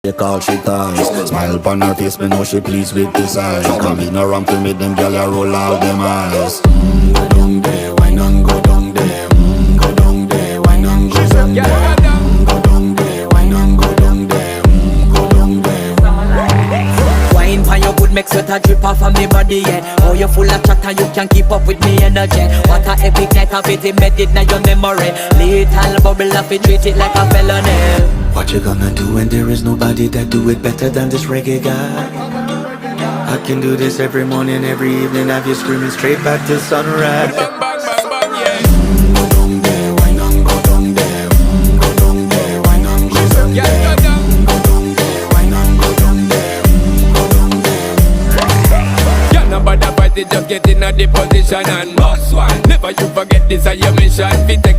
They call she ties. Smile upon her face, me know she pleased with this eyes. Come in around to meet them, girl, you roll out them eyes. Go down there, why not go down there? Go down there, why not go down there? Go down there, why not go down there? Go down there. Wine pan your good, make sweat a drip off of me body, yeah. Oh, you full of chatter, you can keep up with me energy. What a epic night of it, embedded in your memory. Little bubble of it, treat it like a felony. What you gonna do when there is nobody that do it better than this reggae guy? I can do this every morning, every evening, have you screaming straight back to sunrise. Bang, bang, bang, bang, yeah. Go down there, why not go down there? Go down there, why not go down there? Yeah, go down. Go down there, why not go down there? Go down there. Yeah, nobody fight it, just get in a the position and boss one. Never you forget this is your mission. Fi take a